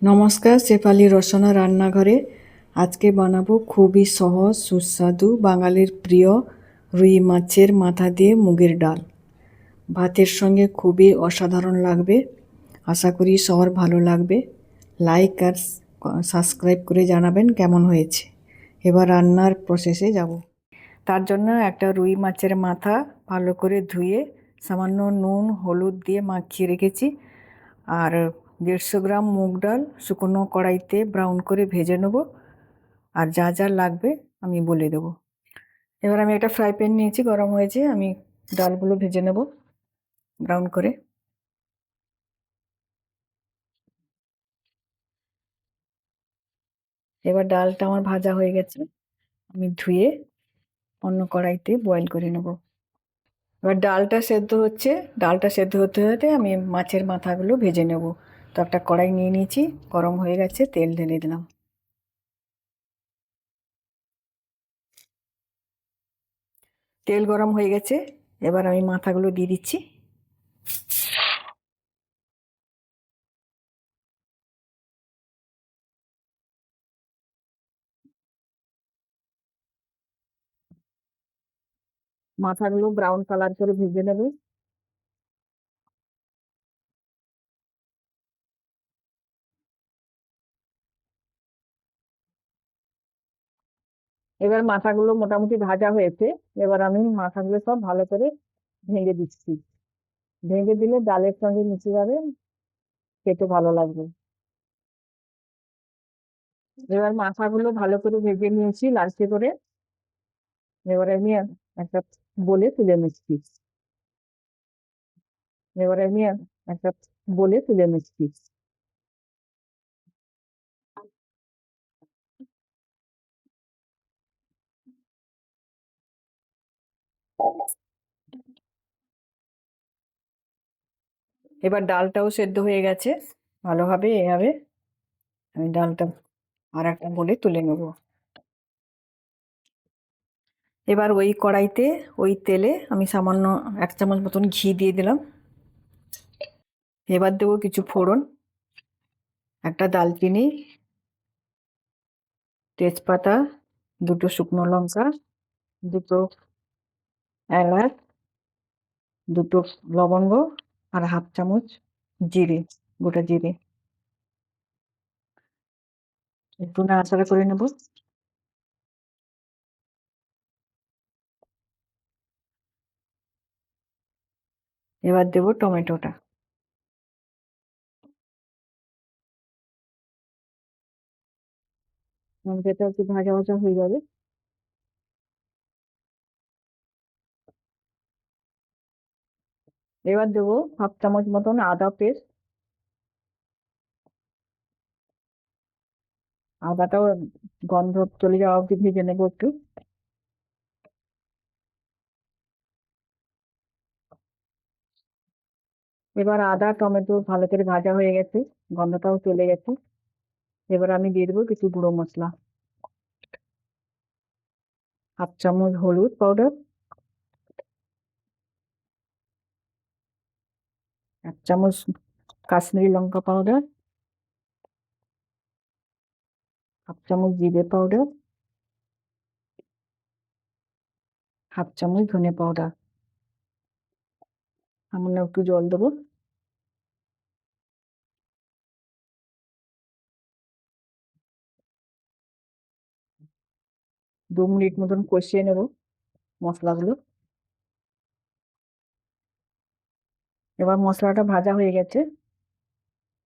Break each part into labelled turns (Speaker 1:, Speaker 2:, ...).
Speaker 1: নমস্কার, শেফালি রসনা রান্নাঘরে আজকে বানাবো খুবই সহজ সুস্বাদু বাঙালির প্রিয় রুই মাছের মাথা দিয়ে মুগের ডাল। ভাতের সঙ্গে খুবই অসাধারণ লাগবে। আশা করি সবার ভালো লাগবে। লাইক আর সাবস্ক্রাইব করে জানাবেন কেমন হয়েছে। এবার রান্নার প্রসেসে যাব। তার জন্য একটা রুই মাছের মাথা ভালো করে ধুয়ে সামান্য নুন হলুদ দিয়ে মাখিয়ে রেখেছি। আর 150 গ্রাম মুগ ডাল শুকনো কড়াইতে ব্রাউন করে ভেজে নেব। আর যা যা লাগবে আমি বলে দেব। এবার আমি একটা ফ্রাই প্যান নিয়েছি, গরম হয়েছে, আমি ডালগুলো ভেজে নেব ব্রাউন করে। এবার ডালটা আমার ভাজা হয়ে গেছে, আমি ধুয়ে অন্য কড়াইতে বয়েল করে নেব। এবার ডালটা সেদ্ধ হতে হতে আমি মাছের মাথাগুলো ভেজে নেব। তো একটা কড়াই নিয়ে নিয়েছি, গরম হয়ে গেছে, তেল ঢেলে দিলাম। তেল গরম হয়ে গেছে, এবার আমি মাথাগুলো দিয়ে দিচ্ছি। মাথাগুলো ব্রাউন কালার করে ভেজে নেবে। এবার মাথাগুলো মোটামুটি ভাজা হয়েছে। এবার আমি মাথাগুলো সব ভালো করে ভেঙে দিচ্ছি। ভেঙে দিলে ডালের সঙ্গে মিশে যাবে, খেতে ভালো লাগবে। এবার মাথাগুলো ভালো করে ভেজে নিয়েছি লালচে করে। এবারে আমি একটা বলে তুলে নিচ্ছি। এবারে আমি একটা বলে তুলে নিচ্ছি। এবার ডালটাও সেদ্ধ হয়ে গেছে ভালোভাবে। এভাবে আমি ডালটা আর একটা বলে তুলে নেব। এবার ওই কড়াইতে ওই তেলে আমি সামান্য 1 চামচ মতন ঘি দিয়ে দিলাম। এবার দেবো কিছু ফোড়ন, একটা দালচিনি, তেজপাতা, দুটো শুকনো লঙ্কা, দুটো এলাচ, দুটো লবঙ্গ, আর 1/2 চামচ জিরে, গোটা জিরে। একটু নাড়াচাড়া করে নেব। এবার দেবো টমেটোটা। টমেটোটা একটু ভাজা ভাজা হয়ে যাবে। এবার দেবো 1/2 চামচ মতন আদা পেস্ট। আদাটাও গন্ধ চলে যাওয়া অব্দি ভেজে নেবো একটু। এবার আদা টমেটো ভালো করে ভাজা হয়ে গেছে, গন্ধটাও চলে গেছে। এবার আমি দিয়ে দেবো কিছু গুঁড়ো মশলা। 1/2 চামচ হলুদ পাউডার, 1 চামচ কাশ্মীরি লঙ্কা পাউডার, 1/2 চামচ জিরে পাউডার, 1/2 চামচ ধনে পাউডার। সামান্য একটু জল দেবো। 2 মিনিট মতন কষিয়ে নেব মশলাগুলো। এবার মশলাটা ভাজা হয়ে গেছে,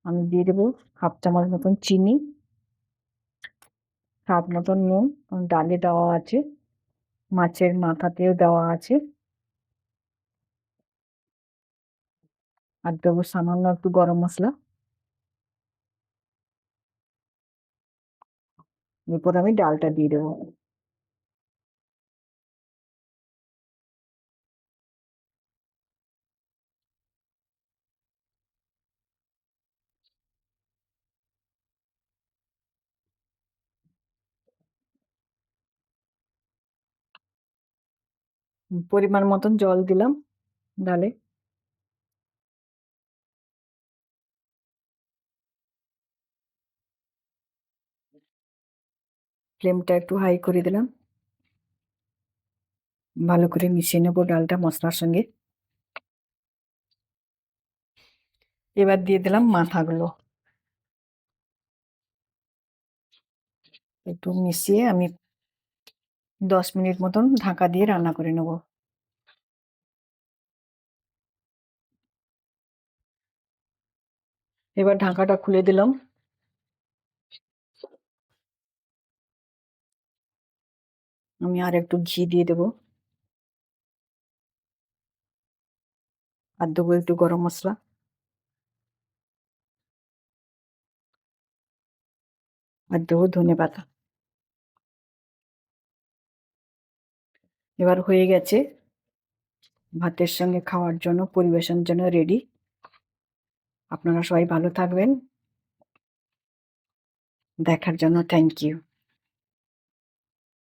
Speaker 1: আমি দিয়ে দেবো 1/2 চামচ মতন চিনি, স্বাদ মতন নুন, কারণ ডালে দেওয়া আছে, মাছের মাথাতেও দেওয়া আছে। আর দেবো সামান্য একটু গরম মশলা। এরপর আমি ডালটা দিয়ে দেবো। পরিমাণ মতন জল দিলাম ডালে। ফ্লেমটা একটু হাই করে দিলাম। ভালো করে মিশিয়ে নেবো ডালটা মশলার সঙ্গে। এবার দিয়ে দিলাম মাথাগুলো, একটু মিশিয়ে আমি 10 মিনিট মতন ঢাকা দিয়ে রান্না করে নেব। এবার ঢাকাটা খুলে দিলাম। আমি আর একটু ঘি দিয়ে দেবো, আর দেবো একটু গরম মশলা, আর দেবো ধনে পাতা। এবার হয়ে গেছে, ভাতের সঙ্গে খাওয়ার জন্য পরিবেশনের জন্য রেডি। আপনারা সবাই ভালো থাকবেন, দেখার জন্য থ্যাংক ইউ।